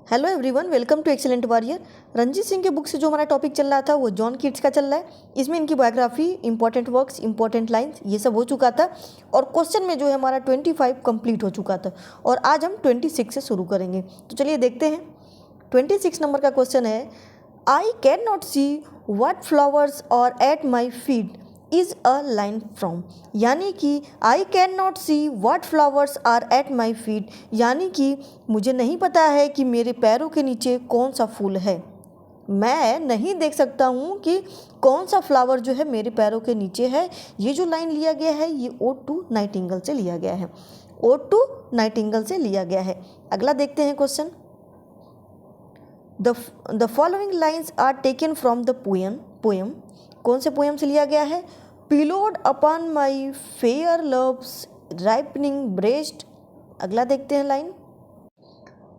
Hello everyone, welcome to excellent warrior. Ranjit Singh के book से जो हमारा टॉपिक चल रहा था वो जॉन कीट्स का चल रहा है। इसमें इनकी biography, important works, important lines ये सब हो चुका था और क्वेश्चन में जो है हमारा 25 कंप्लीट हो चुका था और आज हम 26 से शुरू करेंगे। तो चलिए देखते हैं। 26 नंबर का क्वेश्चन है, I can not see what flowers are at my feet is a line from. यानी कि I can not see what flowers are at my feet, यानी कि मुझे नहीं पता है कि मेरे पैरों के नीचे कौन सा फूल है। मैं नहीं देख सकता हूँ कि कौन सा फ्लावर जो है मेरे पैरों के नीचे है। ये जो लाइन लिया गया है ये ओड टू नाइटिंगेल से लिया गया है। ओड टू नाइटिंगेल से लिया गया है। अगला देखते हैं question. The following lines are taken from the poem. कौन से पोएम से लिया गया है? Pillowed upon my fair love's ripening breast. अगला देखते हैं line.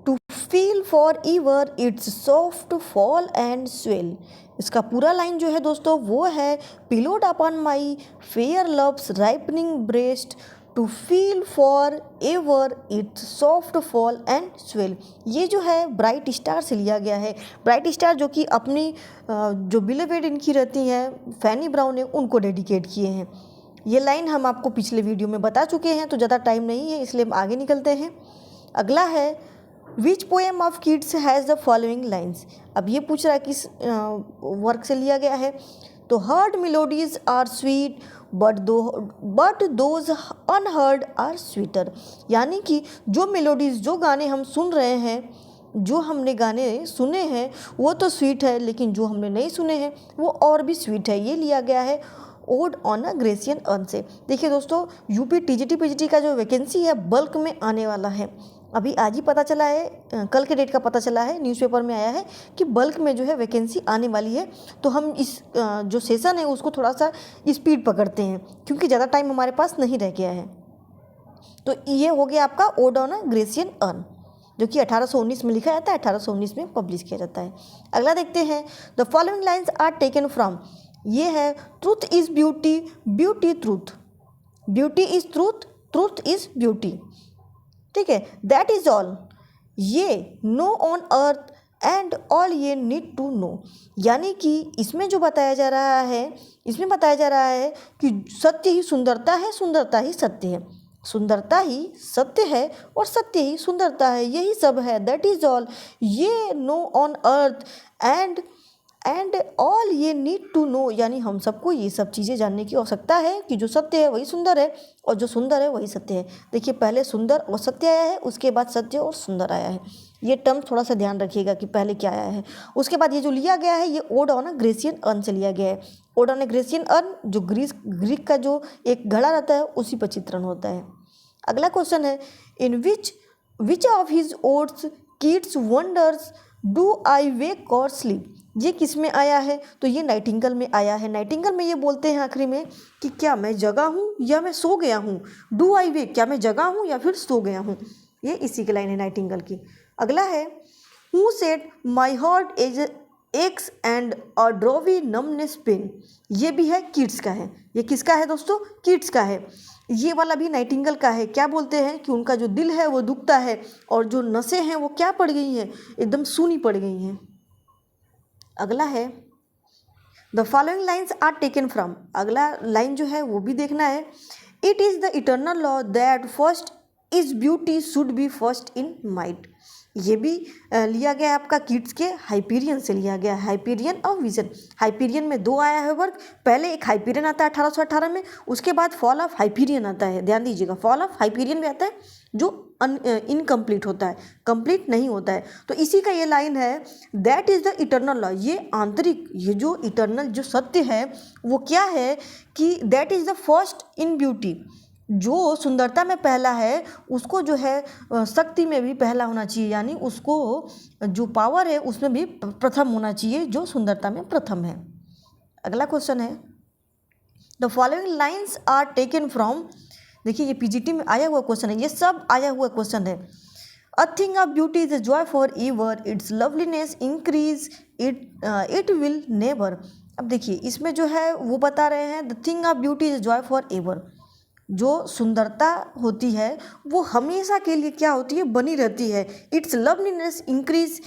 To feel for ever its soft fall and swell. इसका पूरा लाइन जो है दोस्तों वो है, pillowed upon my fair love's ripening breast to feel for ever its soft fall and swell. ये जो है ब्राइट स्टार से लिया गया है। ब्राइट स्टार जो कि अपनी जो बिलीवेड इनकी रहती हैं फैनी ब्राउन ने उनको डेडिकेट किए हैं। ये लाइन हम आपको पिछले वीडियो में बता चुके हैं तो ज़्यादा टाइम नहीं है इसलिए हम आगे निकलते हैं। अगला है, which poem of Keats has the following lines. अब ये पूछ रहा है किस वर्क से लिया गया है। तो heard melodies are sweet but those unheard are sweeter. यानी कि जो मेलोडीज़, जो गाने हम सुन रहे हैं, जो हमने गाने सुने हैं वो तो स्वीट है, लेकिन जो हमने नहीं सुने हैं वो और भी स्वीट है। ये लिया गया है odd on a Grecian earn से। देखिए दोस्तों, यूपी टीजीटी पीजीटी का जो वैकेंसी है बल्क में आने वाला है। अभी आज ही पता चला है, कल के डेट का पता चला है, न्यूज़पेपर में आया है कि बल्क में जो है वैकेंसी आने वाली है। तो हम इस जो सेशन है उसको थोड़ा सा स्पीड पकड़ते हैं क्योंकि ज़्यादा टाइम हमारे पास नहीं रह गया है। तो ये हो गया आपका odd on a Grecian earn, जो कि 1819 में लिखा जाता है, 1819 में पब्लिश किया जाता है। अगला देखते हैं। The following lines are taken from. ये है, truth is beauty, beauty truth, beauty is truth, truth is beauty. ठीक है, that is all ye know on earth and all ye need to know. यानी कि इसमें जो बताया जा रहा है, इसमें बताया जा रहा है कि सत्य ही सुंदरता है, सुंदरता ही सत्य है, सुंदरता ही सत्य है और सत्य ही सुंदरता है, यही सब है। That is all ye know on earth and all ye need to know. यानी हम सबको ये सब चीज़ें जानने की आवश्यकता है कि जो सत्य है वही सुंदर है और जो सुंदर है वही सत्य है। देखिए, पहले सुंदर और सत्य आया है, उसके बाद सत्य और सुंदर आया है। ये टर्म थोड़ा सा ध्यान रखिएगा कि पहले क्या आया है। उसके बाद ये जो लिया गया है ये odd on a Grecian earn से लिया गया है। Odd on a Grecian earn जो ग्रीक का जो एक घड़ा रहता है उसी पर चित्रण होता है। अगला क्वेश्चन है, in which of his odes Keats wonders do I wake or sleep. ये किस में आया है? तो ये नाइटिंगेल में आया है। नाइटिंगेल में ये बोलते हैं आखिरी में कि क्या मैं जगा हूँ या मैं सो गया हूँ। डू आई वेक, क्या मैं जगा हूँ या फिर सो गया हूँ। ये इसी की लाइन है नाइटिंगेल की। अगला है, who said my heart is aches and a drowsy numbness pain. ये भी है कीट्स का है। ये किसका है दोस्तों? कीट्स का है। ये वाला भी नाइटिंगेल का है। क्या बोलते हैं कि उनका जो दिल है वो दुखता है और जो नसें हैं वो क्या पड़ गई हैं, एकदम सूनी पड़ गई हैं। अगला है, the following lines are taken from. अगला लाइन जो है वो भी देखना है। It is the eternal law that first is beauty should be first in mind. ये भी लिया गया है आपका कीट्स के हाइपीरियन से लिया गया है। हाइपीरियन और विजन। हाइपीरियन में दो आया है वर्क। पहले एक हाइपीरियन आता है 1818 में, उसके बाद फॉल ऑफ हाइपीरियन आता है। ध्यान दीजिएगा, फॉल ऑफ हाइपीरियन भी आता है जो इनकम्प्लीट होता है, कंप्लीट नहीं होता है। तो इसी का ये लाइन है, that is the eternal law. ये आंतरिक, ये जो इटर्नल जो सत्य है वो क्या है कि that is the first in beauty. जो सुंदरता में पहला है उसको जो है शक्ति में भी पहला होना चाहिए, यानी उसको जो पावर है उसमें भी प्रथम होना चाहिए जो सुंदरता में प्रथम है। अगला क्वेश्चन है, the following lines are taken from. देखिए, ये पीजीटी में आया हुआ क्वेश्चन है, ये सब आया हुआ क्वेश्चन है। A thing of beauty is a joy for ever, it's loveliness increase it will never. अब देखिए, इसमें जो है वो बता रहे हैं the thing of beauty is Joy for ever. जो सुंदरता होती है वो हमेशा के लिए क्या होती है, बनी रहती है। It's loveliness increase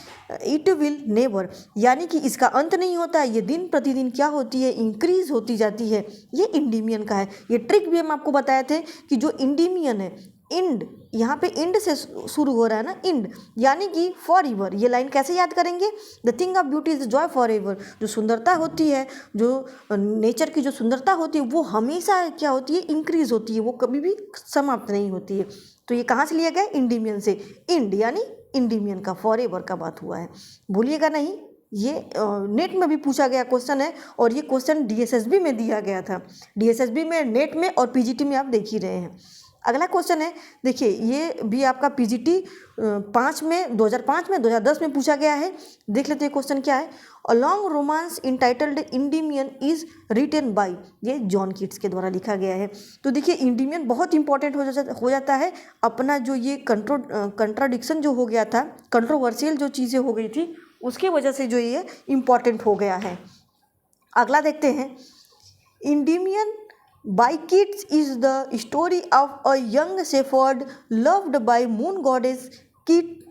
it will never, यानी कि इसका अंत नहीं होता है, ये दिन प्रतिदिन क्या होती है, इंक्रीज होती जाती है। ये इंडिमियन का है। ये ट्रिक भी हम आपको बताए थे कि जो इंडिमियन है, इंड, यहाँ पे इंड से शुरू हो रहा है ना, इंड, यानी कि फॉर एवर। ये लाइन कैसे याद करेंगे, the thing of beauty is Joy for ever. जो सुंदरता होती है, जो नेचर की जो सुंदरता होती है वो हमेशा क्या होती है, इंक्रीज होती है, वो कभी भी समाप्त नहीं होती है। तो ये कहाँ से लिया गया, इंडिमियन से। इंड यानी इंडिमियन का, फॉर एवर का बात हुआ है, भूलिएगा नहीं। ये नेट में भी पूछा गया क्वेश्चन है, और ये क्वेश्चन डीएसएसबी में दिया गया था। डीएसएसबी में, नेट में और पीजीटी में आप देख ही रहे हैं। अगला क्वेश्चन है, देखिए ये भी आपका पीजीटी 5 में 2005 में 2010 में पूछा गया है। देख लेते हैं क्वेश्चन क्या है। A long romance entitled Endymion is written by, ये जॉन कीट्स के द्वारा लिखा गया है। तो देखिए इंडिमियन बहुत इंपॉर्टेंट हो जाता है। अपना जो ये कंट्राडिक्शन जो हो गया था, कंट्रोवर्शियल जो चीज़ें हो गई थी, उसके वजह से जो ये इम्पॉर्टेंट हो गया है। अगला देखते हैं, इंडिमियन by Keats is the story of a young shepherd loved by moon goddess Keats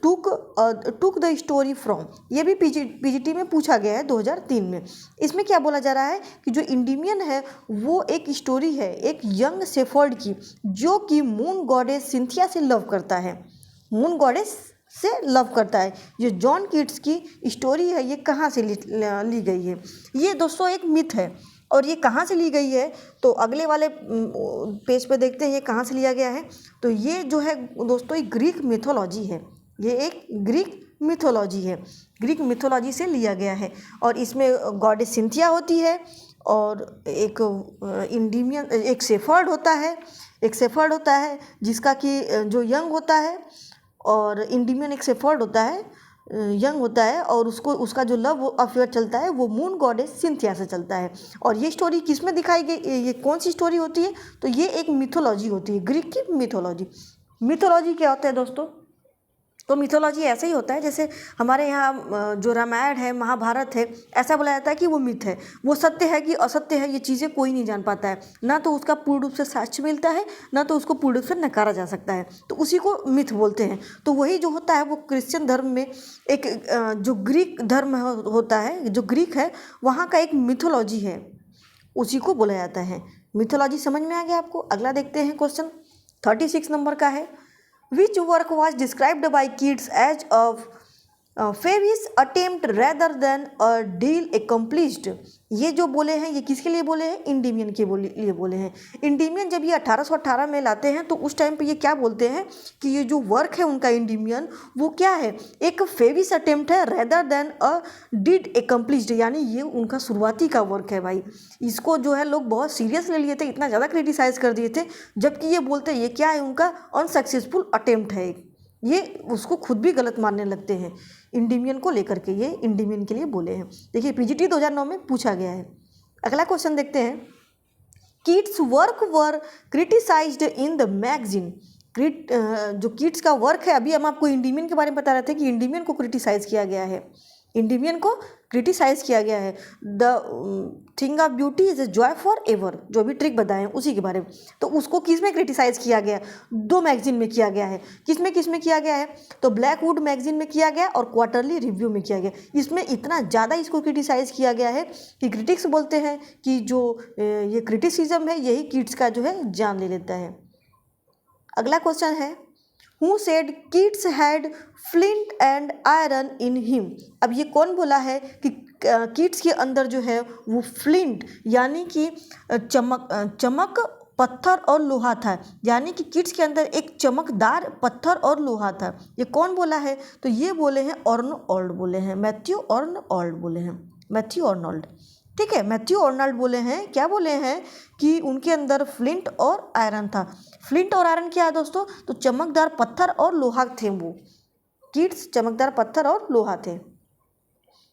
took the story from। ये भी पीजीटी में पूछा गया है 2003 में। इसमें क्या बोला जा रहा है कि जो इंडिमियन है वो एक स्टोरी है एक यंग शेफर्ड की, जो कि मून गॉडेस सिंथिया से लव करता है, मून गॉडेस से लव करता है। ये जॉन कीट्स की स्टोरी है, ये कहाँ से ली गई है, ये दोस्तों एक मिथ है। और ये कहाँ से ली गई है, तो अगले वाले पेज पे देखते हैं ये कहाँ से लिया गया है। तो ये जो है दोस्तों एक ग्रीक मिथोलॉजी है, ये एक ग्रीक मिथोलॉजी है, ग्रीक मिथोलॉजी से लिया गया है। और इसमें गॉडेस सिंथिया होती है, और एक इंडिमियन, एक शेफर्ड होता है जिसका कि जो यंग होता है, और इंडिमियन एक शेफर्ड होता है, यंग होता है, और उसका जो लव अफेयर चलता है वो मून गॉडेस सिंथिया से चलता है। और ये स्टोरी किस में दिखाई गई, ये कौन सी स्टोरी होती है, तो ये एक मिथोलॉजी होती है, ग्रीक की मिथोलॉजी। मिथोलॉजी क्या होता है दोस्तों, तो मिथोलॉजी ऐसे ही होता है जैसे हमारे यहाँ जो रामायण है, महाभारत है, ऐसा बोला जाता है कि वो मिथ है, वो सत्य है कि असत्य है, ये चीज़ें कोई नहीं जान पाता है, ना तो उसका पूर्ण रूप से साक्ष्य मिलता है, ना तो उसको पूर्ण रूप से नकारा जा सकता है, तो उसी को मिथ बोलते हैं। तो वही जो होता है वो क्रिश्चियन धर्म में एक जो ग्रीक धर्म होता है, जो ग्रीक है, वहाँ का एक मिथोलॉजी है, उसी को बोला जाता है मिथोलॉजी। समझ में आ गया आपको। अगला देखते हैं, क्वेश्चन 36 नंबर का है। Which work was described by Keats as a famous attempt rather than a deal accomplished? ये जो बोले हैं ये किसके लिए बोले हैं, इंडिमियन के लिए बोले हैं। इंडिमियन जब ये 1818 में लाते हैं तो उस टाइम पे ये क्या बोलते हैं कि ये जो वर्क है उनका इंडिमियन, वो क्या है, एक फेविस अटेम्प्ट है rather than a did accomplished, यानी ये उनका शुरुआती का वर्क है भाई। इसको जो है लोग बहुत सीरियस ले लिए थे, इतना ज़्यादा क्रिटिसाइज़ कर दिए थे, जबकि ये बोलते हैं ये क्या है, उनका अनसक्सेसफुल अटेम्प्ट है। ये उसको खुद भी गलत मानने लगते हैं इंडिमियन को लेकर के, ये इंडिमियन के लिए बोले हैं। देखिए पीजीटी 2009 में पूछा गया है। अगला क्वेश्चन देखते हैं, Keats work were criticised in the magazine. जो कीट्स का वर्क है, अभी हम आपको इंडिमियन के बारे में बता रहे थे कि इंडिमियन को क्रिटिसाइज़ किया गया है, इंडिमियन को क्रिटिसाइज़ किया गया है। The thing of beauty is a joy for ever, जो भी ट्रिक बताए हैं उसी के बारे में। तो उसको किस में क्रिटिसाइज़ किया गया, 2 मैगजीन में किया गया है। किस में किया गया है, तो ब्लैकवुड मैगजीन में किया गया और क्वार्टरली रिव्यू में किया गया। इसमें इतना ज़्यादा इसको क्रिटिसाइज़ किया गया है कि क्रिटिक्स बोलते हैं कि जो ये क्रिटिसिज्म है यही कीट्स का जो है जान ले लेता है। अगला क्वेश्चन है, who said Keats had flint and iron in him. अब ये कौन बोला है कि कीट्स के अंदर जो है वो फ्लिंट यानी कि चमक पत्थर और लोहा था, यानी कि कीट्स के अंदर एक चमकदार पत्थर और लोहा था। ये कौन बोला है, तो ये बोले हैं अर्नोल्ड बोले हैं, मैथ्यू अर्नोल्ड बोले हैं, मैथ्यू अर्नोल्ड। ठीक है, मैथ्यू अर्नोल्ड बोले हैं, क्या बोले हैं कि उनके अंदर फ्लिंट और आयरन था। फ्लिंट और आयरन क्या है दोस्तों, तो चमकदार पत्थर और लोहा थे। वो कीट्स चमकदार पत्थर और लोहा थे।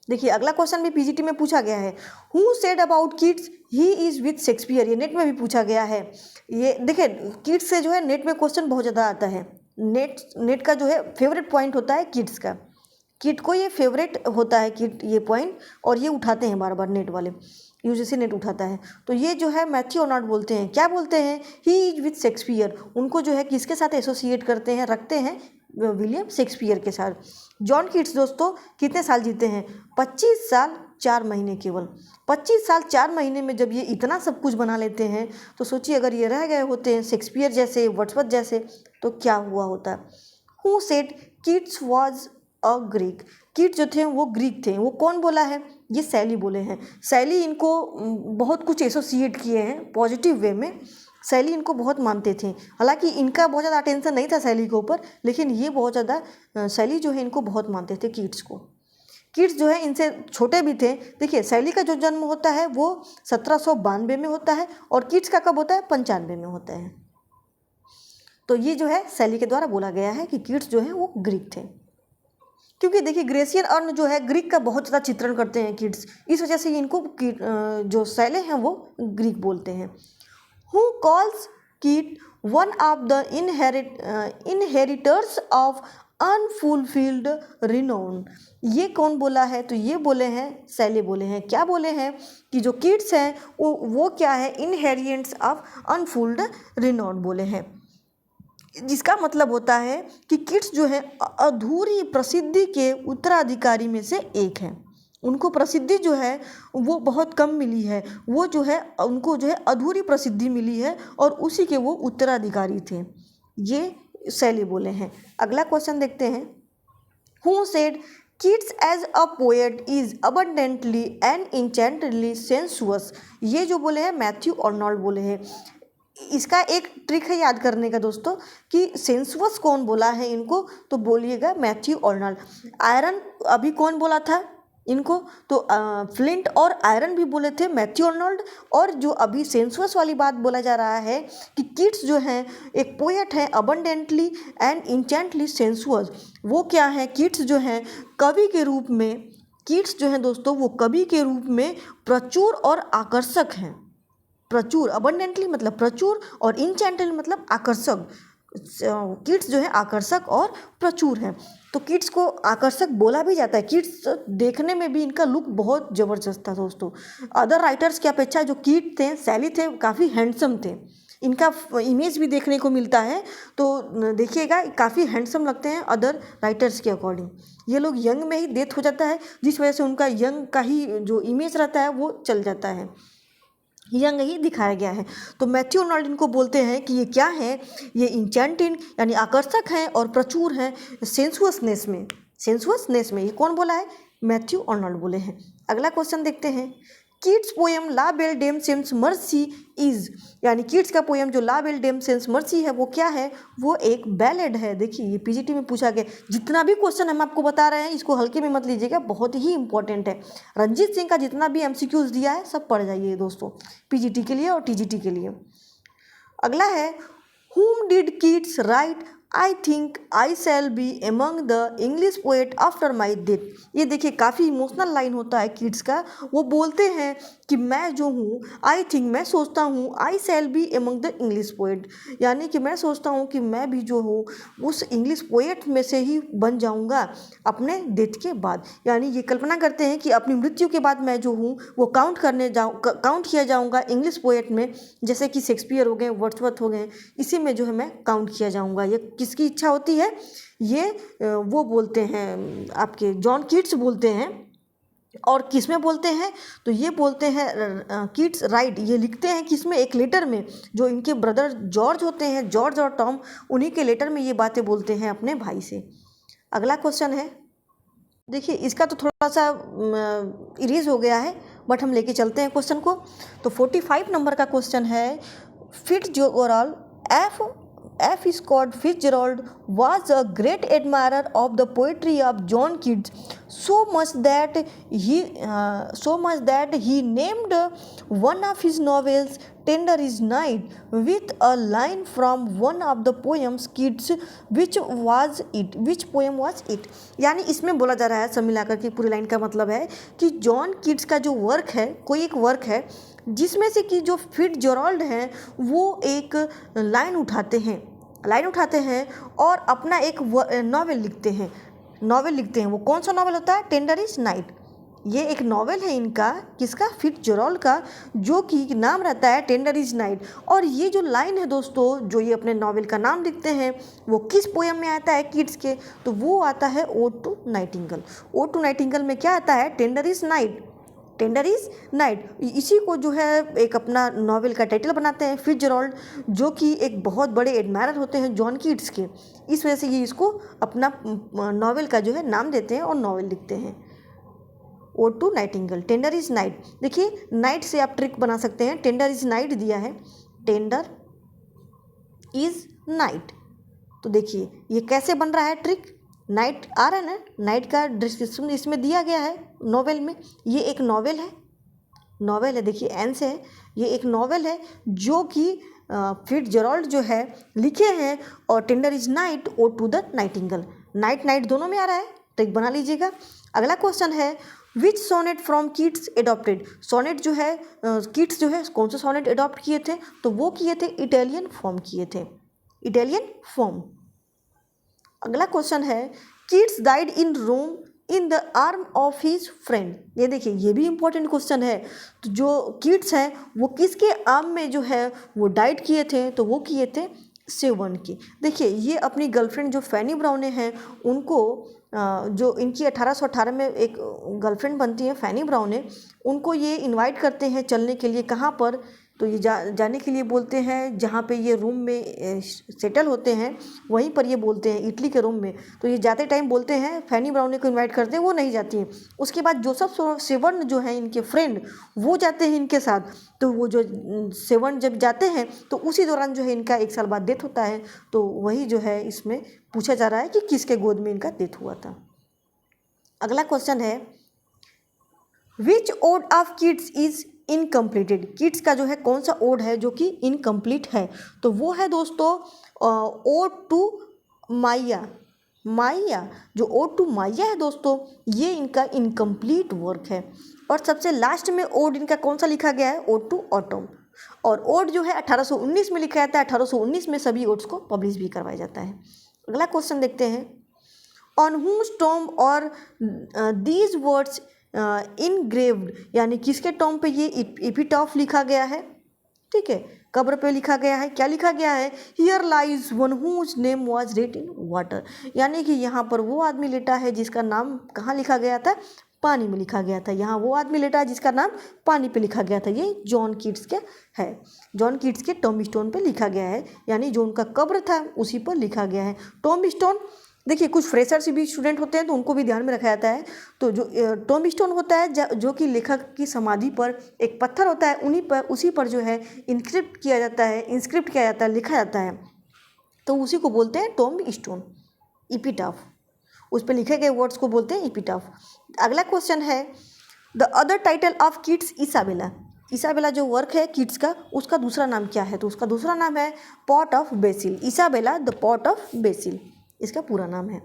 देखिए अगला क्वेश्चन भी पीजीटी में पूछा गया है, who said about Keats he is with Shakespeare. ये नेट में भी पूछा गया है। ये देखिए कीट्स से जो है नेट में क्वेश्चन बहुत ज़्यादा आता है। नेट का जो है फेवरेट पॉइंट होता है कीट्स का। किट को ये फेवरेट होता है किट ये पॉइंट, और ये उठाते हैं बार बार नेट वाले, यूजेसी नेट उठाता है। तो ये जो है मैथ्यू अर्नोल्ड बोलते हैं, क्या बोलते हैं, ही इज विथ शेक्सपियर, उनको जो है किसके साथ एसोसिएट करते हैं, रखते हैं, विलियम शेक्सपियर के साथ। जॉन कीट्स दोस्तों कितने साल जीते हैं, 25 साल 4 महीने केवल। 25 साल 4 महीने में जब ये इतना सब कुछ बना लेते हैं, तो सोचिए अगर ये रह गए होते हैं शेक्सपियर जैसे, वर्ड्सवर्थ जैसे, तो क्या हुआ होता। Who said Keats was a Greek, Keats जो थे वो ग्रीक थे, वो कौन बोला है, ये शैली बोले हैं। शैली इनको बहुत कुछ एसोसिएट किए हैं पॉजिटिव वे में, शैली इनको बहुत मानते थे। हालांकि इनका बहुत ज़्यादा अटेंशन नहीं था शैली के ऊपर, लेकिन ये बहुत ज़्यादा शैली जो है इनको बहुत मानते थे कीट्स को। कीट्स जो है इनसे छोटे भी थे। देखिए शैली का जो जन्म होता है वो 1792 में होता है, और कीट्स का कब होता है, 95 में होता है। तो ये जो है शैली के द्वारा बोला गया है कि कीट्स जो है वो ग्रीक थे, क्योंकि देखिए ग्रेसियन अर्न जो है ग्रीक का बहुत ज़्यादा चित्रण करते हैं कीट्स, इस वजह से इनको जो शैली हैं वो ग्रीक बोलते हैं। हु कॉल्स कीट one of the inheritors of unfulfilled renowned, ये कौन बोला है, तो ये बोले हैं शैली बोले हैं। क्या बोले हैं कि जो कीट्स हैं वो क्या है, इनहेरिएंट्स ऑफ अनफुल्ड रिनोन बोले हैं, जिसका मतलब होता है कि कीट्स जो है अधूरी प्रसिद्धि के उत्तराधिकारी में से एक है। उनको प्रसिद्धि जो है वो बहुत कम मिली है, वो जो है उनको जो है अधूरी प्रसिद्धि मिली है, और उसी के वो उत्तराधिकारी थे, ये शैली बोले हैं। अगला क्वेश्चन देखते हैं। Who said Keats as a poet is abundantly and intently sensuous, ये जो बोले हैं मैथ्यू अर्नोल्ड बोले हैं। इसका एक ट्रिक है याद करने का दोस्तों कि सेंसुअस कौन बोला है इनको, तो बोलिएगा मैथ्यू अर्नोल्ड। आयरन अभी कौन बोला था इनको, तो फ्लिंट और आयरन भी बोले थे मैथ्यू अर्नोल्ड। और जो अभी सेंसुअस वाली बात बोला जा रहा है कि कीट्स जो है एक पोएट है, अबंडेंटली एंड इंटेंटली सेंसुअस, वो क्या है, कीट्स जो है कवि के रूप में, कीट्स जो है दोस्तों वो कवि के रूप में प्रचुर और आकर्षक हैं। प्रचुर, अबंडेंटली मतलब प्रचुर, और इंटेंटली मतलब आकर्षक। कीट्स जो है आकर्षक और प्रचुर है। तो कीट्स को आकर्षक बोला भी जाता है। कीट्स देखने में भी इनका लुक बहुत ज़बरदस्त था दोस्तों। अदर राइटर्स की अपेक्षा जो कीट थे, शैली थे, काफ़ी हैंडसम थे। इनका इमेज भी देखने को मिलता है, तो देखिएगा काफ़ी हैंडसम लगते हैं अदर राइटर्स के अकॉर्डिंग। ये लोग यंग में ही डेथ हो जाता है, जिस वजह से उनका यंग का ही जो इमेज रहता है वो चल जाता है, यंग ही दिखाया गया है। तो मैथ्यू अर्नोल्ड इनको बोलते हैं कि ये क्या है, ये इंचेंटिंग यानी आकर्षक हैं और प्रचुर हैं सेंसुअसनेस में। सेंसुअसनेस में ये कौन बोला है, मैथ्यू अर्नोल्ड बोले हैं। अगला क्वेश्चन देखते हैं। Keats poem la belle dame sans merci is, यानी कीट्स का पोएम जो la belle dame sans merci है वो क्या है, वो एक बैलेड है। देखिए ये पीजीटी में पूछा गया। जितना भी क्वेश्चन हम आपको बता रहे हैं इसको हल्के में मत लीजिएगा, बहुत ही इंपॉर्टेंट है। रंजीत सिंह का जितना भी एमसीक्यूज दिया है सब पढ़ जाइए दोस्तों, पीजीटी के लिए और टीजीटी के लिए। अगला है whom did Keats write I think I shall be among the English poet after my death। ये देखिए काफ़ी इमोशनल लाइन होता है कीट्स का। वो बोलते हैं कि मैं जो हूँ, आई थिंक मैं सोचता हूँ, I shall be among the English poet, यानी कि मैं सोचता हूँ कि मैं भी जो हूँ उस इंग्लिश पोएट में से ही बन जाऊँगा अपने डेथ के बाद। यानी ये कल्पना करते हैं कि अपनी मृत्यु के बाद मैं जो हूँ वो काउंट किया जाऊँगा इंग्लिश पोएट में, जैसे कि शेक्सपियर हो गए, वर्ड्सवर्थ हो गए, इसी में जो है मैं काउंट किया जाऊँगा। ये किसकी इच्छा होती है, ये वो बोलते हैं आपके जॉन कीट्स बोलते हैं। और किस में बोलते हैं, तो ये बोलते हैं कीट्स राइट, ये लिखते हैं किसमें, एक लेटर में, जो इनके ब्रदर जॉर्ज होते हैं, जॉर्ज और टॉम, उन्हीं के लेटर में ये बातें बोलते हैं अपने भाई से। अगला क्वेश्चन है, देखिए इसका तो थोड़ा सा इरेज हो गया है, बट हम लेके चलते हैं क्वेश्चन को। तो 45 नंबर का क्वेश्चन है, फिट्जजेराल्ड F. Scott Fitzgerald was a great admirer of the poetry of John Keats, so much that he named one of his novels Tender is Night with a line from one of the poems Keats, which poem was it। यानी इसमें बोला जा रहा है, सब मिलाकर के पूरी लाइन का मतलब है कि जॉन कीट्स का जो वर्क है, कोई एक वर्क है जिसमें से कि जो फिट्जजेराल्ड हैं वो एक लाइन उठाते हैं और अपना एक नॉवेल लिखते हैं। नॉवेल लिखते हैं, वो कौन सा नॉवेल होता है? Tender is night. ये एक नॉवेल है इनका, किसका? फिट्जजेराल्ड का, जो कि नाम रहता है टेंडर इज नाइट। और ये जो लाइन है दोस्तों, जो ये अपने नॉवेल का नाम लिखते हैं, वो किस पोएम में आता है किड्स के? तो वो आता है ode to nightingale. Ode to nightingale में क्या आता है? Tender is night. Tender is night, इसी को जो है एक अपना नॉवेल का टाइटल बनाते हैं फिट्जजेराल्ड, जो कि एक बहुत बड़े एडमायरर होते हैं जॉन कीट्स के। इस वजह से ये इसको अपना नॉवेल का जो है नाम देते हैं और नॉवेल लिखते हैं। Ode to nightingale, tender is night. देखिए नाइट से आप ट्रिक बना सकते हैं। टेंडर इज नाइट दिया है, टेंडर इज नाइट। तो देखिए ये कैसे बन रहा है ट्रिक, नाइट आ रहा है ना, नाइट का डिस्क्रिप्शन इसमें दिया गया है नॉवेल में। ये एक नॉवेल है, नॉवेल है, देखिए एन से है, ये एक नॉवेल है जो कि फिट्जजेराल्ड जो है लिखे हैं। और tender is night ode to the nightingale, night night दोनों में आ रहा है, ट्रिक बना लीजिएगा। अगला क्वेश्चन है, which sonnet from Keats adopted? Sonnet जो है कीट्स जो है कौन सा सोनेट एडॉप्ट किए थे? तो वो किए थे इटालियन फॉर्म किए थे, इटालियन फॉर्म। अगला क्वेश्चन है, Keats died in Rome in the arm of his friend. ये देखिए ये भी इंपॉर्टेंट क्वेश्चन है। तो जो कीट्स हैं वो किसके आर्म में जो है वो डाइड किए थे? तो वो किए थे सेवन की। देखिए ये अपनी गर्लफ्रेंड जो फैनी ब्राउने हैं उनको जो इनकी 1818 में एक गर्लफ्रेंड बनती है फैनी ब्राउने, उनको ये इनवाइट करते हैं चलने के लिए। कहाँ पर? तो ये जाने के लिए बोलते हैं जहाँ पे ये रूम में सेटल होते हैं, वहीं पर ये बोलते हैं इटली के रूम में। तो ये जाते टाइम बोलते हैं, फैनी ब्राउने को इनवाइट करते हैं, वो नहीं जाती हैं। उसके बाद जोसेफ सेवन जो हैं इनके फ्रेंड, वो जाते हैं इनके साथ। तो वो जो सेवन जब जाते हैं तो उसी दौरान जो है इनका 1 साल बाद डेथ होता है। तो वही जो है इसमें पूछा जा रहा है कि किसके गोद में इनका डेथ हुआ था। अगला क्वेश्चन है, which ode of Keats is incompleted? Keats का जो है कौन सा ओड है जो कि इनकम्प्लीट है? तो वो है दोस्तों ओड टू माइया। माइया, जो ओड टू माइया है दोस्तों, ये इनका इनकम्प्लीट वर्क है। और सबसे लास्ट में ओड इनका कौन सा लिखा गया है? Ode to autumn. और ओड जो है 1819 में लिखा जाता है, 1819 में सभी ओड्स को पब्लिश भी करवाया जाता है। अगला क्वेश्चन देखते हैं, ऑन हुज टॉम और दीज वर्ड्स इनग्रेव्ड, यानी किसके टॉम पे ये एपिटाफ लिखा गया है? ठीक है, कब्र पे लिखा गया है। क्या लिखा गया है? Here lies one whose name was writ in water, यानी कि यहाँ पर वो आदमी लेटा है जिसका नाम कहाँ लिखा गया था? पानी में लिखा गया था। यहाँ वो आदमी लेटा है जिसका नाम पानी पे लिखा गया था। ये जॉन कीट्स के है, जॉन कीट्स के टॉम स्टोन पे लिखा गया है, यानी जो उनका कब्र था उसी पर लिखा गया है। टॉम स्टोन, देखिए कुछ फ्रेशर्स भी स्टूडेंट होते हैं तो उनको भी ध्यान में रखा जाता है। तो जो टॉम स्टोन होता है जो कि लेखक की समाधि पर एक पत्थर होता है, उन्हीं पर उसी पर जो है इंस्क्रिप्ट किया जाता है, लिखा जाता है। तो उसी को बोलते हैं टॉम स्टोन, एपिटाफ। उस पर लिखे गए वर्ड्स को बोलते हैं एपिटाफ। अगला क्वेश्चन है, the other title of Keats Isabella. Isabella जो वर्क है किट्स का, उसका दूसरा नाम क्या है? तो उसका दूसरा नाम है pot of BECIL. Isabella the pot of BECIL इसका पूरा नाम है।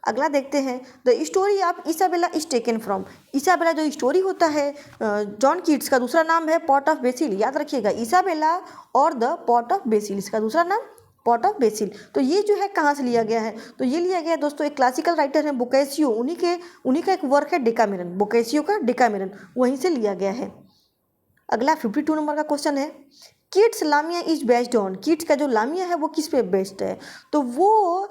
अगला देखते हैं, the story of Isabella is taken from. Isabella जो स्टोरी होता है जॉन कीट्स का दूसरा नाम है पॉट ऑफ बेसिल। याद रखिएगा, इसाबेला और द पॉट ऑफ बेसिल, इसका दूसरा नाम पॉट ऑफ बेसिल। तो ये जो है कहाँ से लिया गया है? तो ये लिया गया है दोस्तों, एक क्लासिकल राइटर है बोकासियो, उन्हीं का एक वर्क है डेकामेरन, बोकासियो का डेकामेरन, वहीं से लिया गया है। अगला 52 नंबर का क्वेश्चन है, Keats Lamia is based on. Keats का जो लामिया है वो किस पे बेस्ड है? तो वो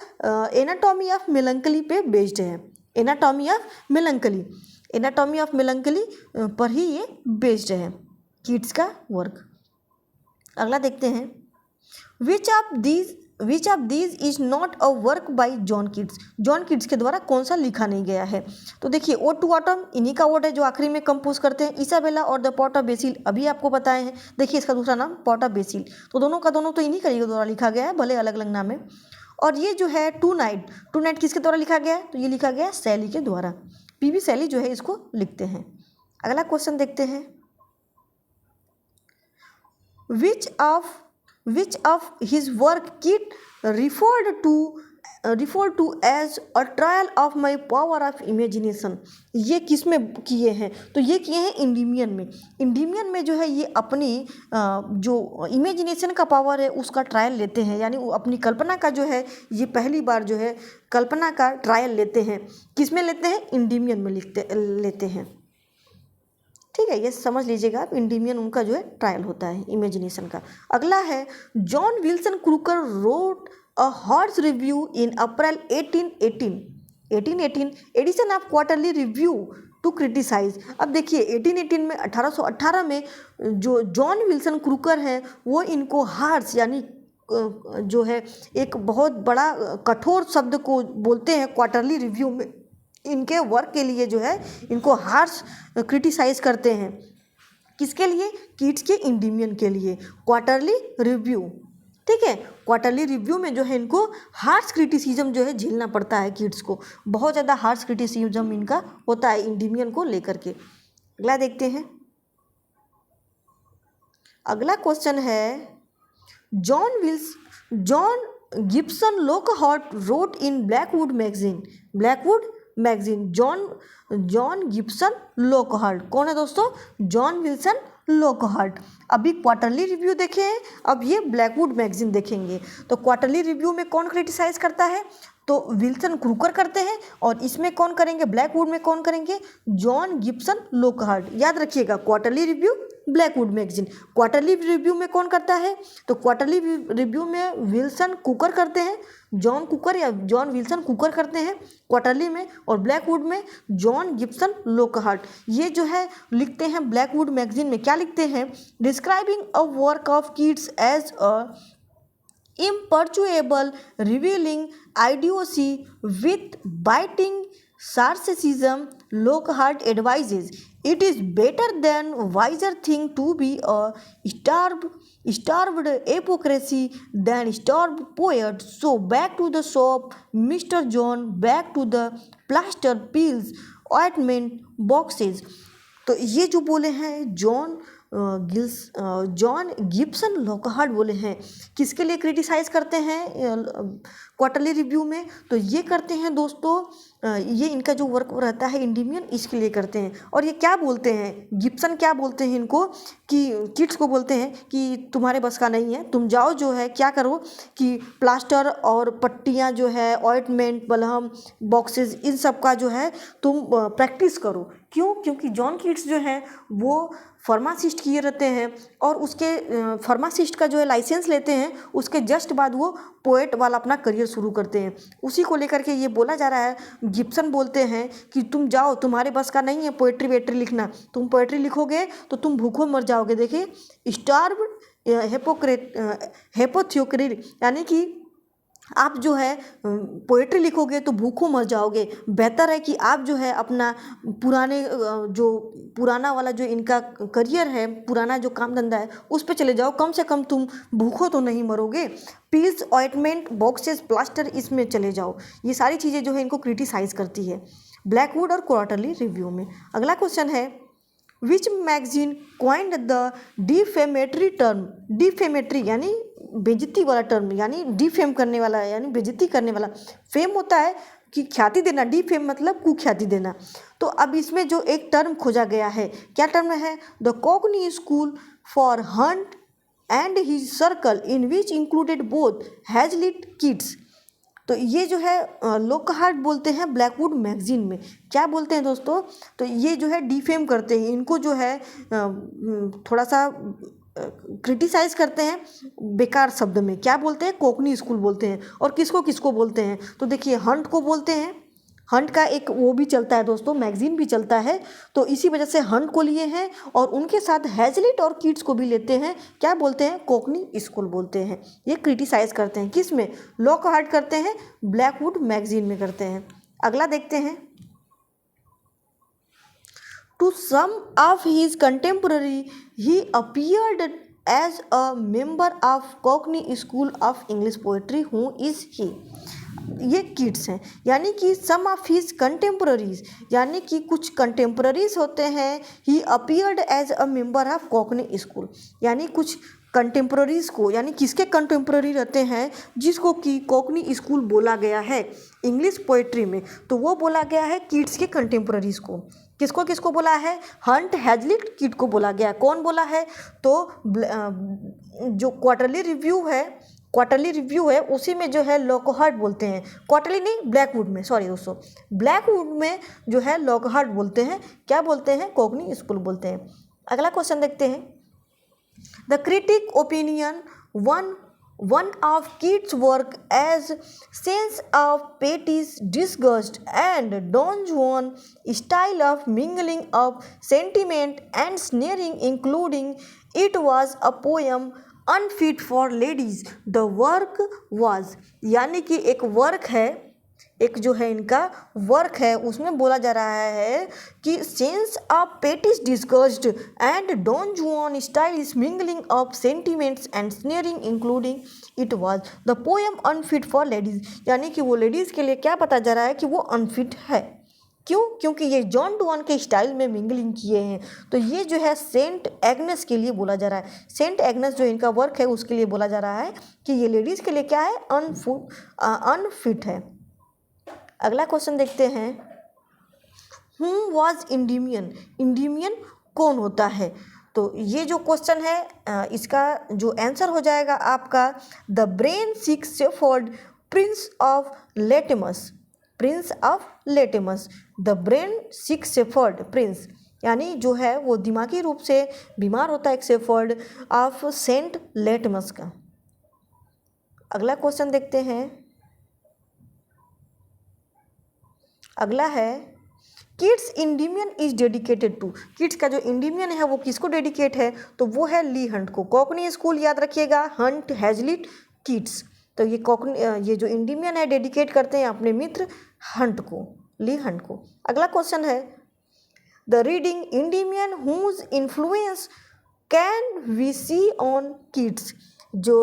एनाटॉमी ऑफ मेलंकली पे बेस्ड है। Anatomy of melancholy, anatomy of melancholy पर ही ये बेस्ड है किट्स का वर्क। अगला देखते हैं, which of these is not a work by John Keats. John Keats के द्वारा कौन सा लिखा नहीं गया है? तो देखिए ओड टू ऑटम इन्हीं का वर्ड है जो आखिरी में कंपोज करते हैं। इसाबेला और द पॉट ऑफ बेसिल अभी आपको बताए हैं। देखिए इसका दूसरा नाम पॉट ऑफ बेसिल। तो दोनों का दोनों तो इन्हीं के द्वारा लिखा गया है, भले अलग अलग नाम है। और ये जो है टू नाइट किसके द्वारा लिखा गया है? तो ये लिखा गया है शैली के द्वारा। पीवी शैली जो है इसको लिखते हैं। अगला क्वेश्चन देखते हैं, which of his work Keats referred to refer to as a trial of my power of imagination. ये किस में किए हैं? तो ये किए हैं इंडीमियन में। इंडीमियन में जो है ये अपनी जो इमेजिनेशन का पावर है उसका ट्रायल लेते हैं, यानी वो अपनी कल्पना का जो है ये पहली बार जो है कल्पना का ट्रायल लेते हैं। किस में लेते हैं? इंडीमियन में लेते हैं। ठीक है, ये समझ लीजिएगा आप, इंडीमियन उनका जो है ट्रायल होता है इमेजिनेशन का। अगला है John Wilson Croker wrote a harsh review in April 1818 edition of Quarterly Review to criticise. अब देखिए 1818 में 1818 में जो जॉन विल्सन क्रूकर है वो इनको हार्स यानी जो है एक बहुत बड़ा कठोर शब्द को बोलते हैं क्वार्टरली रिव्यू में, इनके वर्क के लिए जो है इनको हार्श क्रिटिसाइज करते हैं। किसके लिए? किड्स के इंडीमियन के लिए क्वार्टरली रिव्यू। ठीक है, क्वार्टरली रिव्यू में जो है इनको हार्श क्रिटिसिज्म जो है झेलना पड़ता है किड्स को, बहुत ज़्यादा हार्श क्रिटिसिज्म इनका होता है इंडीमियन को लेकर के। अगला देखते हैं। अगला क्वेश्चन है John Gibson Lockhart wrote in Blackwood magazine. John Gibson Lockhart कौन है दोस्तों? John Wilson Lockhart. अभी क्वार्टरली रिव्यू देखे हैं, अब ये ब्लैकवुड मैगजीन देखेंगे। तो क्वार्टरली रिव्यू में कौन क्रिटिसाइज करता है? तो विल्सन क्रूकर करते हैं, और इसमें कौन करेंगे? ब्लैकवुड में कौन करेंगे? John Gibson Lockhart. याद रखिएगा, Quarterly Review Blackwood magazine. Quarterly Review में कौन करता है? तो क्वार्टरली रिव्यू में विल्सन कुकर करते हैं, जॉन कुकर या जॉन विल्सन कुकर करते हैं क्वार्टरली में, और ब्लैकवुड में जॉन गिब्सन लोकहार्ट। ये जो है लिखते हैं ब्लैकवुड मैगजीन में, क्या लिखते हैं? Describing a work of Keats as a imperturbable, revealing idiocy with biting sarcasm. Lockhart advises it is better than wiser thing to be a starved hypocrisy than starved poet. So back to the shop, Mr. John, back to the plaster pills, ointment boxes. तो ये जो बोले हैं John Gibson लोकहार्ट बोले हैं, किसके लिए criticise करते हैं क्वार्टरली रिव्यू में? तो ये करते हैं दोस्तों, ये इनका जो वर्क रहता है इंडीमियन, इसके लिए करते हैं। और ये क्या बोलते हैं? गिब्सन क्या बोलते हैं इनको कि किड्स को बोलते हैं कि तुम्हारे बस का नहीं है, तुम जाओ जो है क्या करो कि प्लास्टर और पट्टियाँ जो है, ऑइंटमेंट, मलहम, बॉक्सेस, इन सब का जो है तुम प्रैक्टिस करो। क्यों? क्योंकि जॉन किड्स जो है वो फार्मासिस्ट किए रहते हैं, और उसके फार्मासिस्ट का जो है लाइसेंस लेते हैं, उसके जस्ट बाद वो पोएट वाला अपना करियर शुरू करते हैं। उसी को लेकर के ये बोला जा रहा है। गिब्सन बोलते हैं कि तुम जाओ, तुम्हारे बस का नहीं है पोएट्री वेट्री लिखना, तुम पोएट्री लिखोगे तो तुम भूखों मर जाओगे। देखिए, स्टार्व हेपोथ्योक्रिल, यानी कि आप जो है पोएट्री लिखोगे तो भूखों मर जाओगे। बेहतर है कि आप जो है अपना पुराना वाला जो इनका करियर है, पुराना जो काम धंधा है, उस पे चले जाओ, कम से कम तुम भूखों तो नहीं मरोगे। पिल्स, ऑइंटमेंट, बॉक्सेस, प्लास्टर, इसमें चले जाओ। ये सारी चीज़ें जो है इनको क्रिटिसाइज करती है ब्लैकवुड और क्वार्टरली रिव्यू में। अगला क्वेश्चन है which magazine coined the defamatory term. Defamatory यानी बेइज्जती वाला टर्म, यानी डिफेम करने वाला, यानी बेइज्जती करने वाला। फेम होता है कि ख्याति देना, डिफेम मतलब कुख्याति देना। तो अब इसमें जो एक टर्म खोजा गया है, क्या टर्म है? The Cockney school for Hunt and his circle in which included both Hazlitt kids. तो ये जो है लोकहार्ट बोलते हैं ब्लैकवुड मैगजीन में, क्या बोलते हैं दोस्तों? तो ये जो है डिफेम करते हैं, इनको जो है थोड़ा सा क्रिटिसाइज करते हैं बेकार शब्द में। क्या बोलते हैं? कोकनी स्कूल बोलते हैं। और किसको किसको बोलते हैं? तो देखिए, हंट को बोलते हैं। हंट का एक वो भी चलता है दोस्तों, मैगजीन भी चलता है, तो इसी वजह से हंट को लिए हैं, और उनके साथ हैजलिट और किड्स को भी लेते हैं। क्या बोलते हैं? कोकनी स्कूल बोलते हैं। ये क्रिटिसाइज करते हैं, किस में? लॉकहार्ट करते हैं, ब्लैकवुड मैगजीन में करते हैं। अगला देखते हैं। To some of his contemporary, he appeared as a member of Cockney School of English Poetry. Who is he? ये किड्स हैं, यानी कि सम ऑफ हिज कंटेम्प्रेरीज, यानी कि कुछ कंटेम्प्रेरीज होते हैं। He appeared as a member of Cockney school, यानी कुछ कंटेम्प्रेरीज को, यानी किसके कंटेम्प्रेरी रहते हैं जिसको कि कोकनी स्कूल बोला गया है इंग्लिश पोएट्री में, तो वो बोला गया है कीट्स के कंटेम्प्रेरीज को। किसको किसको बोला है? हंट, हैजलिट, कीट को बोला गया। कौन बोला है? तो जो क्वार्टरली रिव्यू है उसी में जो है लॉकहार्ट बोलते हैं, क्वार्टरली नहीं ब्लैकवुड में, सॉरी दोस्तों, ब्लैकवुड में जो है लॉकहार्ट बोलते हैं। क्या बोलते हैं? कोकनी स्कूल बोलते हैं। अगला क्वेश्चन देखते हैं। The critic opinion one of Keats' work as sense of Patty's disgust and Don Juan style of mingling of sentiment and sneering, including it was a poem unfit for ladies. The work was, यानी कि एक work है, एक जो है इनका work है, उसमें बोला जा रहा है कि sense of pettish disgust and Don Juan style mingling of sentiments and sneering including it was the poem unfit for ladies, यानी कि वो लेडीज़ के लिए क्या पता जा रहा है कि वो अनफिट है। क्यों? क्योंकि ये जॉन डुआन के स्टाइल में मिंगलिंग किए हैं। तो ये जो है सेंट एग्नेस के लिए बोला जा रहा है, सेंट एग्नेस जो इनका वर्क है उसके लिए बोला जा रहा है कि ये लेडीज़ के लिए क्या है? अनफिट है। अगला क्वेश्चन देखते हैं। Whom was Endymion? Endymion कौन होता है? तो ये जो क्वेश्चन है इसका जो आंसर हो जाएगा आपका the brainsick shepherd prince of Latmos, prince of Latmos, the brainsick shepherd prince, यानी जो है वो दिमागी रूप से बीमार होता है एक शेफर्ड ऑफ सेंट लेटेमस का। अगला क्वेश्चन देखते हैं। अगला है Keats Endymion is dedicated to, Keats का जो इंडिमियन है वो किसको डेडिकेट है? तो वो है ली हंट को। कोकनी स्कूल याद रखिएगा, हंट, हैजलिट, कीट्स। तो ये जो इंडिमियन है डेडिकेट करते हैं अपने मित्र हंट को, ली हंट को। अगला क्वेश्चन है the reading Endymion whose influence can we see on Keats, जो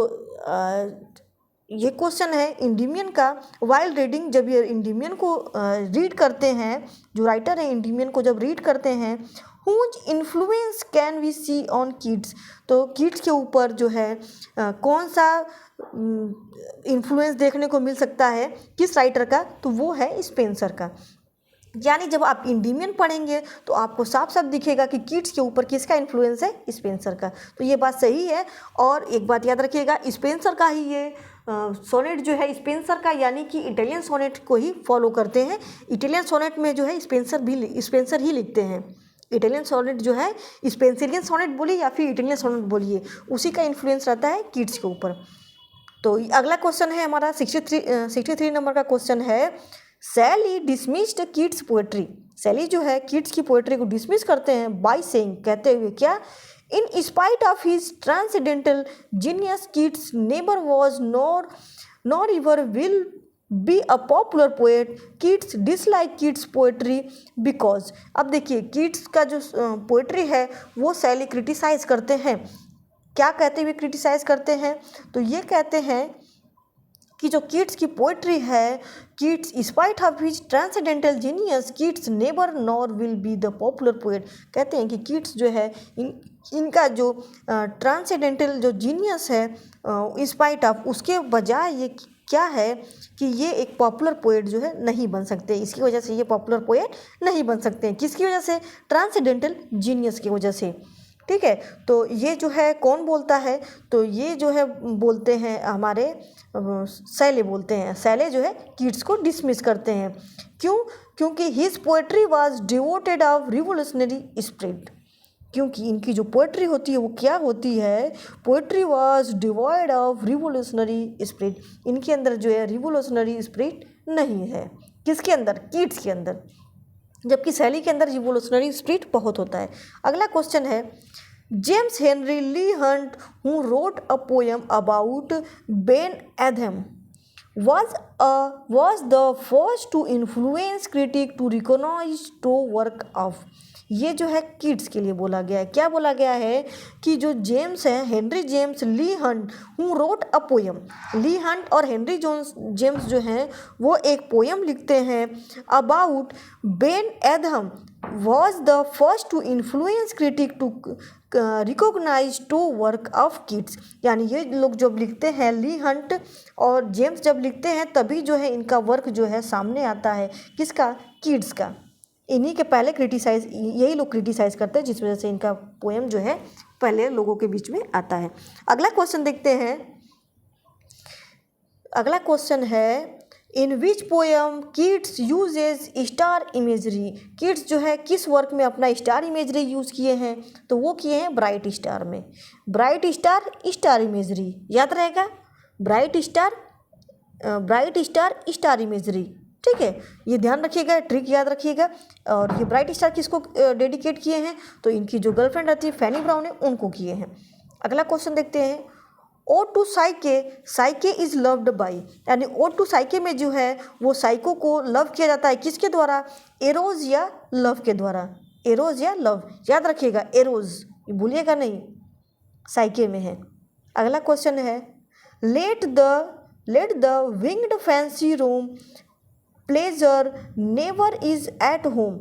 ये क्वेश्चन है इंडिमियन का। वाइल रीडिंग, जब ये इंडिमियन को रीड करते हैं, जो राइटर है इंडिमियन को जब रीड करते हैं, whose influence can we see on Keats, तो कीट्स के ऊपर जो है कौन सा इन्फ्लुएंस देखने को मिल सकता है किस राइटर का? तो वो है स्पेंसर का। यानी जब आप इंडिमियन पढ़ेंगे तो आपको साफ साफ दिखेगा कि कीट्स के ऊपर किसका इन्फ्लुएंस है? स्पेंसर का। तो ये बात सही है। और एक बात याद रखिएगा, स्पेंसर का ही ये सोनेट जो है स्पेंसर का, यानी कि इटालियन सोनेट को ही फॉलो करते हैं। इटालियन सोनेट में जो है स्पेंसर ही लिखते हैं। इटालियन सोनेट जो है स्पेंसरियन सोनेट बोलिए या फिर इटालियन सोनेट बोलिए, उसी का इन्फ्लुएंस रहता है कीट्स के ऊपर। तो अगला क्वेश्चन है हमारा 63 नंबर का क्वेश्चन है। सैली डिसमिस्ड कीट्स पोएट्री, सैली जो है कीट्स की पोएट्री को डिसमिस करते हैं बाय सेइंग, कहते हुए क्या? In spite of his transcendental genius, Keats never was nor ever will be a popular poet. Keats dislike Keats poetry because, अब देखिए कीट्स का जो पोएट्री है वो सैली क्रिटिसाइज करते हैं। क्या कहते हुए क्रिटिसाइज करते हैं? तो ये कहते हैं कि जो कीट्स की पोएट्री है, Keats spite of his transcendental genius, Keats never nor will be the popular poet. कहते हैं कि कीट्स जो है इनका जो ट्रांसेंडेंटल जो जीनियस है स्पाइट ऑफ, उसके बजाय ये क्या है कि ये एक पॉपुलर पोएट जो है नहीं बन सकते, इसकी वजह से ये पॉपुलर पोएट नहीं बन सकते हैं। किसकी वजह से? ट्रांसेंडेंटल जीनियस की वजह से। ठीक है, तो ये जो है कौन बोलता है? तो ये जो है बोलते हैं हमारे सैले बोलते हैं। सैले जो है कीट्स को डिसमिस करते हैं। क्यों? क्योंकि his poetry was devoted of revolutionary spirit, क्योंकि इनकी जो पोएट्री होती है वो क्या होती है? Poetry was devoid of revolutionary spirit, इनके अंदर जो है रिवोल्यूशनरी स्पिरिट नहीं है। किसके अंदर? कीट्स के अंदर, जबकि सैली के अंदर रिवोल्यूशनरी स्पिरिट बहुत होता है। अगला क्वेश्चन है James Henry Leigh Hunt who wrote a poem about Ben Adhem was the first to influence critic to recognize to work of, ये जो है कीट्स के लिए बोला गया है। क्या बोला गया है कि जो जेम्स है, Henry James Leigh Hunt who wrote a poem, Leigh Hunt और हेनरी जेम्स जो हैं वो एक पोएम लिखते हैं about Ben Adhem, was the first to influence critic recognise to work of Keats, यानी ये लोग जब लिखते हैं, ली हंट और जेम्स जब लिखते हैं तभी जो है इनका वर्क जो है सामने आता है, किसका, किड्स का। इन्हीं के पहले यही लोग क्रिटिसाइज करते हैं, जिस वजह से इनका पोएम जो है पहले लोगों के बीच में आता है। अगला क्वेश्चन देखते हैं। अगला क्वेश्चन है, in which poem Keats uses star imagery. Keats जो है किस वर्क में अपना स्टार इमेजरी यूज़ किए हैं, तो वो किए हैं ब्राइट स्टार में। ब्राइट स्टार, स्टार इमेजरी याद रहेगा, ब्राइट स्टार स्टार इमेजरी, ठीक है, ये ध्यान रखिएगा, ट्रिक याद रखिएगा। और ये ब्राइट स्टार किसको डेडिकेट किए हैं, तो इनकी जो गर्लफ्रेंड रहती है फैनी ब्राउन है, उनको किए हैं। अगला क्वेश्चन देखते हैं। Ode to Psyche, Psyche is loved by, यानी ओ टू साइके में जो है वो साइको को लव किया जाता है, किसके द्वारा, एरोज या लव के द्वारा, एरोज या लव, याद रखिएगा, एरोज, भूलिएगा नहीं, साइके में है। अगला क्वेश्चन है, let the winged fancy roam, pleasure never is at home,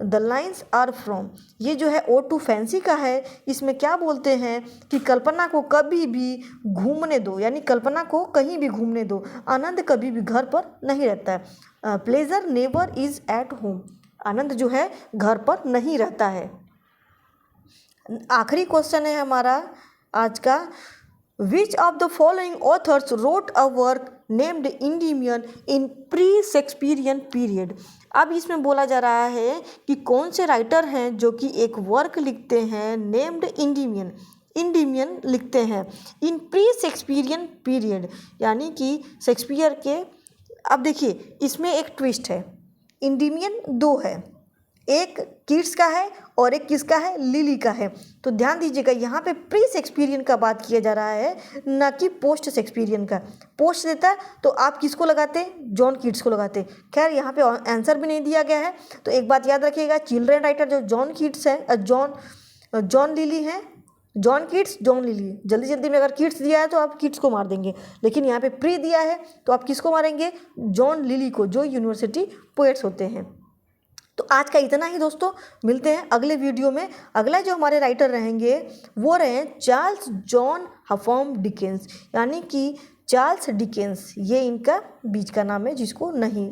the lines are from. ये जो है ओ टू फैंसी का है, इसमें क्या बोलते हैं कि कल्पना को कभी भी घूमने दो, यानी कल्पना को कहीं भी घूमने दो, आनंद कभी भी घर पर नहीं रहता है। Pleasure never is at home, आनंद जो है घर पर नहीं रहता है। आखिरी क्वेश्चन है हमारा आज का, which of the following authors wrote a work named Endymion in pre Shakespearean period. अब इसमें बोला जा रहा है कि कौन से राइटर हैं जो कि एक वर्क लिखते हैं नेम्ड इंडिमियन लिखते हैं इन प्री शेक्सपियरियन पीरियड, यानी कि शेक्सपियर के। अब देखिए इसमें एक ट्विस्ट है, इंडिमियन दो है, एक किड्स का है और एक किसका है, लिली का है। तो ध्यान दीजिएगा, यहाँ पे प्री शेक्सपियरियन का बात किया जा रहा है, ना कि पोस्ट शेक्सपियरियन का। पोस्ट देता तो आप किसको लगाते, जॉन कीट्स को लगाते। खैर यहाँ पे आंसर भी नहीं दिया गया है, तो एक बात याद रखिएगा, चिल्ड्रन राइटर जो जॉन कीट्स है, जॉन लिली हैं, जॉन कीट्स, जॉन लिली। जल्दी में अगर किड्स दिया है तो आप किड्स को मार देंगे, लेकिन यहाँ पे प्री दिया है तो आप किसको मारेंगे, जॉन लिली को, जो यूनिवर्सिटी पोएट्स होते हैं। तो आज का इतना ही दोस्तों, मिलते हैं अगले वीडियो में। अगला जो हमारे राइटर रहेंगे वो रहे चार्ल्स जॉन हफॉम डिकेंस, यानी कि चार्ल्स डिकेंस, ये इनका बीच का नाम है जिसको नहीं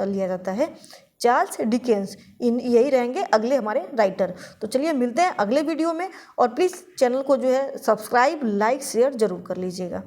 लिया जाता है, चार्ल्स डिकेंस, यही रहेंगे अगले हमारे राइटर। तो चलिए मिलते हैं अगले वीडियो में, और प्लीज़ चैनल को जो है सब्सक्राइब, लाइक, शेयर जरूर कर लीजिएगा।